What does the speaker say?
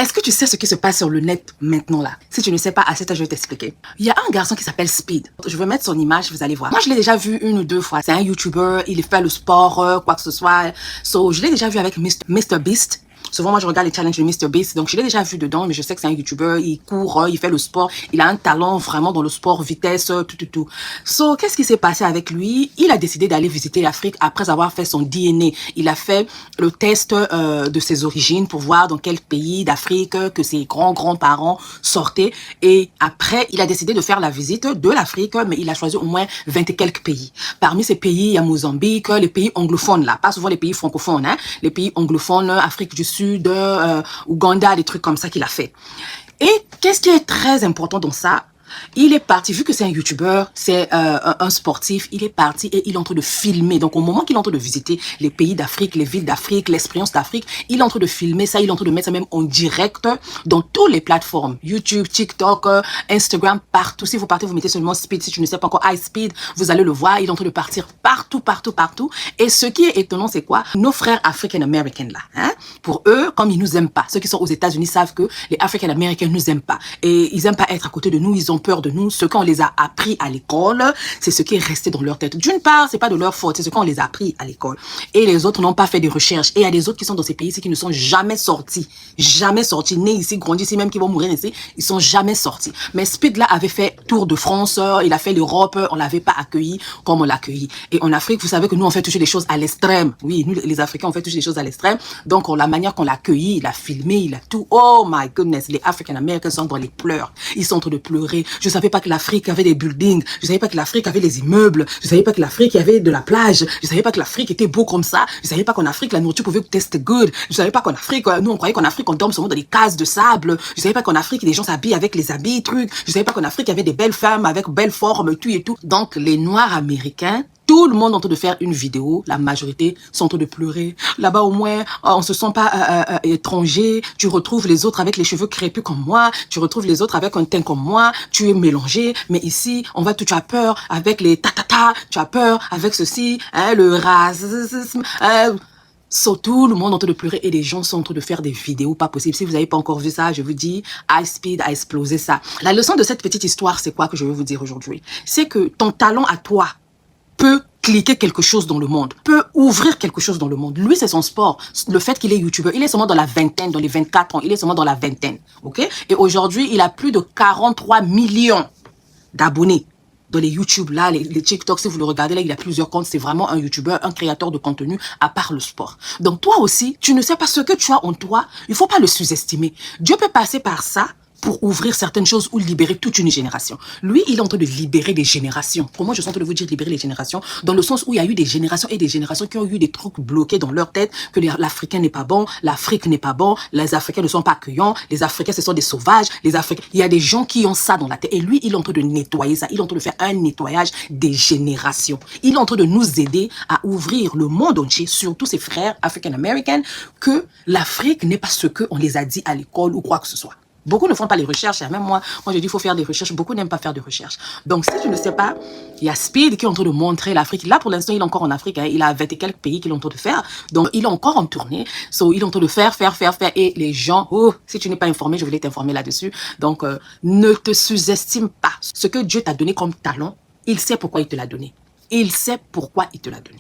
Est-ce que tu sais ce qui se passe sur le net maintenant là? Si tu ne sais pas, à cet âge, je vais t'expliquer. Il y a un garçon qui s'appelle Speed. Je vais mettre son image, vous allez voir. Moi, je l'ai déjà vu 1 ou 2 fois. C'est un YouTuber, il fait le sport, quoi que ce soit. So, je l'ai déjà vu avec Mr. Beast. Souvent, moi, je regarde les challenges de Mr. Beast. Donc, je l'ai déjà vu dedans, mais je sais que c'est un YouTuber. Il court, il fait le sport. Il a un talent vraiment dans le sport, vitesse, tout. So, qu'est-ce qui s'est passé avec lui? Il a décidé d'aller visiter l'Afrique après avoir fait son DNA. Il a fait le test de ses origines pour voir dans quel pays d'Afrique que ses grands-parents sortaient. Et après, il a décidé de faire la visite de l'Afrique, mais il a choisi au moins 20 et quelques pays. Parmi ces pays, il y a Mozambique, les pays anglophones là, pas souvent les pays francophones, hein, les pays anglophones, Afrique du Sud, Ouganda, des trucs comme ça qu'il a fait. Et qu'est-ce qui est très important dans ça? Il est parti, vu que c'est un YouTuber, c'est un sportif, il est parti et il est en train de filmer. Donc, au moment qu'il est en train de visiter les pays d'Afrique, les villes d'Afrique, l'expérience d'Afrique, il est en train de filmer ça, il est en train de mettre ça même en direct dans toutes les plateformes. YouTube, TikTok, Instagram, partout. Si vous partez, vous mettez seulement Speed. Si tu ne sais pas encore iSpeed, vous allez le voir. Il est en train de partir partout. Et ce qui est étonnant, c'est quoi? Nos frères African-Americans là, hein? Pour eux, comme ils nous aiment pas, ceux qui sont aux États-Unis savent que les African-Americans nous aiment pas. Et ils aiment pas être à côté de nous, ils ont peur de nous. Ce qu'on les a appris à l'école, c'est ce qui est resté dans leur tête. D'une part, c'est pas de leur faute, c'est ce qu'on les a appris à l'école. Et les autres n'ont pas fait des recherches. Et il y a des autres qui sont dans ces pays ici qui ne sont jamais sortis, nés ici, grandis ici, même qui vont mourir ici, ils sont jamais sortis. Mais Speed là avait fait tour de France, il a fait l'Europe, on l'avait pas accueilli comme on l'a accueilli. Et en Afrique, vous savez que nous on fait toucher des choses à l'extrême. Oui, nous les Africains on fait toucher des choses à l'extrême. Donc la manière qu'on l'a accueilli, il a filmé, il a tout. Oh my goodness, les African Americans sont dans les pleurs. Ils sont en train de pleurer. Je savais pas que l'Afrique avait des buildings. Je savais pas que l'Afrique avait des immeubles. Je savais pas que l'Afrique avait de la plage. Je savais pas que l'Afrique était beau comme ça. Je savais pas qu'en Afrique, la nourriture pouvait tester good. Je savais pas qu'en Afrique, nous on croyait qu'en Afrique, on dorme seulement dans des cases de sable. Je savais pas qu'en Afrique, les gens s'habillent avec les habits, trucs. Je savais pas qu'en Afrique, il y avait des belles femmes avec belles formes, tout et tout. Donc, les Noirs américains, tout le monde est en train de faire une vidéo, la majorité sont en train de pleurer. Là-bas, au moins, on se sent pas étranger. Tu retrouves les autres avec les cheveux crépus comme moi. Tu retrouves les autres avec un teint comme moi. Tu es mélangé. Mais ici, tu as peur avec les ta-ta-ta. Tu as peur avec ceci, hein, le racisme. Tout le monde est en train de pleurer et les gens sont en train de faire des vidéos pas possibles. Si vous n'avez pas encore vu ça, je vous dis, iSpeed a explosé ça. La leçon de cette petite histoire, c'est quoi que je veux vous dire aujourd'hui? C'est que ton talent à toi peut cliquer quelque chose dans le monde, peut ouvrir quelque chose dans le monde. Lui, c'est son sport. Le fait qu'il est YouTuber, il est seulement dans la vingtaine, dans les 24 ans, il est seulement dans la vingtaine, ok? Et aujourd'hui, il a plus de 43 millions d'abonnés dans les YouTube, là, les TikTok, si vous le regardez, là, il a plusieurs comptes. C'est vraiment un YouTuber, un créateur de contenu à part le sport. Donc, toi aussi, tu ne sais pas ce que tu as en toi. Il faut pas le sous-estimer. Dieu peut passer par ça pour ouvrir certaines choses ou libérer toute une génération. Lui, il est en train de libérer des générations. Comment je suis en train de vous dire libérer les générations? Dans le sens où il y a eu des générations et des générations qui ont eu des trucs bloqués dans leur tête, que l'Africain n'est pas bon, l'Afrique n'est pas bon, les Africains ne sont pas accueillants, les Africains ce sont des sauvages, les Africains... Il y a des gens qui ont ça dans la tête. Et lui, il est en train de nettoyer ça. Il est en train de faire un nettoyage des générations. Il est en train de nous aider à ouvrir le monde entier, surtout ses frères African-Americans, que l'Afrique n'est pas ce qu'on les a dit à l'école ou quoi que ce soit. Beaucoup ne font pas les recherches, même moi je dis il faut faire des recherches, beaucoup n'aiment pas faire de recherches. Donc si tu ne sais pas, il y a Speed qui est en train de montrer l'Afrique. Là pour l'instant il est encore en Afrique, hein. Il a 20 et quelques pays qu'il est en train de faire. Donc il est encore en tournée, il est en train de faire et les gens, si tu n'es pas informé, je voulais t'informer là-dessus. Donc ne te sous-estime pas. Ce que Dieu t'a donné comme talent, il sait pourquoi il te l'a donné. Il sait pourquoi il te l'a donné.